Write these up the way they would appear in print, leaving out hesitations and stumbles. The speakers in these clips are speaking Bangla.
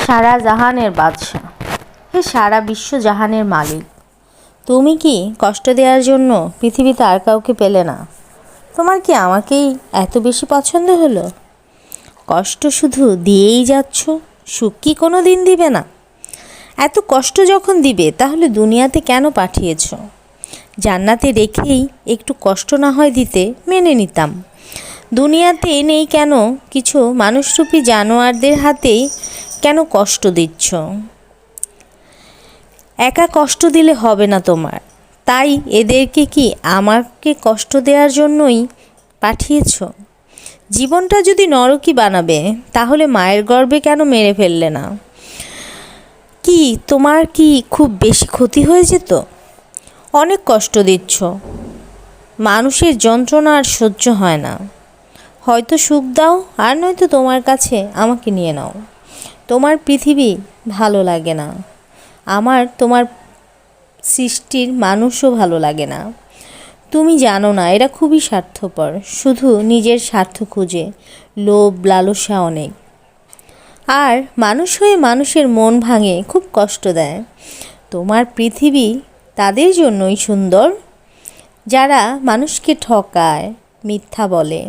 সারা জাহানের বাদশা, হে সারা বিশ্ব জাহানের মালিক, তুমি কি কষ্ট দেওয়ার জন্য পৃথিবীতে আর কাউকে পেলে না? তোমার কি আমাকেই এত বেশি পছন্দ হলো? কষ্ট শুধু দিয়েই যাচ্ছ, সুখ কি কোনো দিন দিবে না? এত কষ্ট যখন দিবে তাহলে দুনিয়াতে কেন পাঠিয়েছ? জান্নাতে রেখেই একটু কষ্ট না হয় দিতে মেনে নিতাম। দুনিয়াতে নেই কেন কিছু মানুষরূপী জানোয়ারদের হাতেই কেন কষ্ট দিচ্ছ? একা কষ্ট দিলে হবে না তোমার, তাই এদেরকে কি আমাকে কষ্ট দেওয়ার জন্যই পাঠিয়েছ? জীবনটা যদি নরকই বানাবে তাহলে মায়ের গর্ভে কেন মেরে ফেললে না? কি তোমার কি খুব বেশি ক্ষতি হয়ে যেত? অনেক কষ্ট দিচ্ছ, মানুষের যন্ত্রণা আর সহ্য হয় না। হয়তো সুখ দাও আর নয়তো তোমার কাছে আমাকে নিয়ে নাও। তোমার পৃথিবী ভালো লাগে না আমার, তোমার সৃষ্টির মানুষও ভালো লাগে না। তুমি জানো না এরা খুবই স্বার্থপর, শুধু নিজের স্বার্থ খুঁজে, লোভ লালসা অনেক। আর মানুষ হয়ে মানুষের মন ভাঙে, খুব কষ্ট দেয়। তোমার পৃথিবী তাদের জন্যই সুন্দর যারা মানুষকে ঠকায়, মিথ্যা বলে।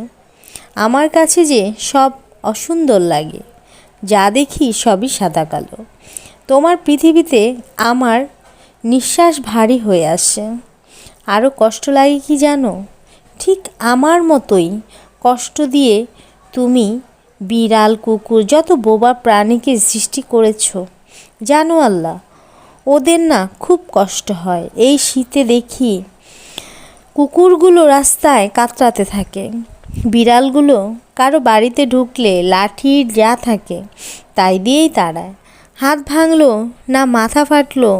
আমার কাছে যে সব অসুন্দর লাগে, যা দেখি সবই সাদা কালো। তোমার পৃথিবীতে আমার নিঃশ্বাস ভারী হয়ে আসে। আরও কষ্ট লাগে কি জানো? ঠিক আমার মতোই কষ্ট দিয়ে তুমি বিড়াল কুকুর যত বোবা প্রাণীকে সৃষ্টি করেছ। জানো আল্লাহ, ওদের না খুব কষ্ট হয়। এই শীতে দেখি কুকুরগুলো রাস্তায় কাতরাতে থাকে, বিড়ালগুলো কারো বাড়িতে ঢুকলে লাঠির যা থাকে তাই দিয়েই তাড়ায়। হাত ভাঙলো না মাথা ফাটলো,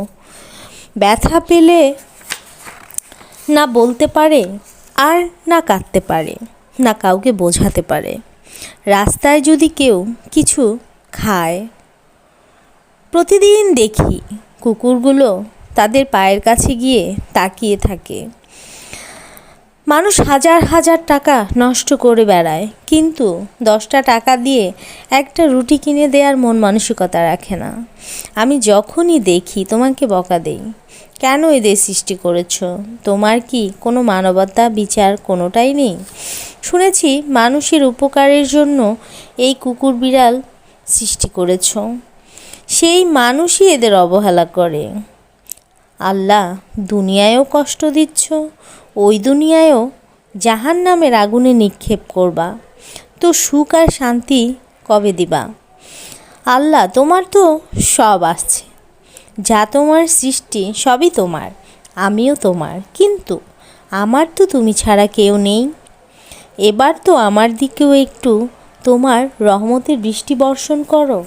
ব্যথা পেলে না বলতে পারে, আর না কাঁদতে পারে, না কাউকে বোঝাতে পারে। রাস্তায় যদি কেউ কিছু খায়, প্রতিদিন দেখি কুকুরগুলো তাদের পায়ের কাছে গিয়ে তাকিয়ে থাকে। মানুষ হাজার হাজার টাকা নষ্ট করে বেড়ায়, কিন্তু 10টা টাকা দিয়ে একটা রুটি কিনে দেওয়ার মন মানসিকতা রাখে না। আমি যখনই দেখি তোমাকে বকা দেই, কেন এদের সৃষ্টি করেছ? তোমার কি কোনো মানবতা বিচার কোনোটাই নেই? শুনেছি মানুষের উপকারের জন্য এই কুকুর বিড়াল সৃষ্টি করেছ, সেই মানুষই এদের অবহেলা করে। আল্লাহ, দুনিয়ায়ও কষ্ট দিচ্ছ, ওই দুনিয়ায়ও জাহান্নামের আগুনে নিক্ষেপ করবা, তো সুখ আর শান্তি কবে দিবা? আল্লাহ, তোমার তো সব আছে, যা তোমার সৃষ্টি সবই তোমার, আমিও তোমার, কিন্তু আমার তো তুমি ছাড়া কেউ নেই। এবার তো আমার দিকেও একটু তোমার রহমতের বৃষ্টি বর্ষণ করো।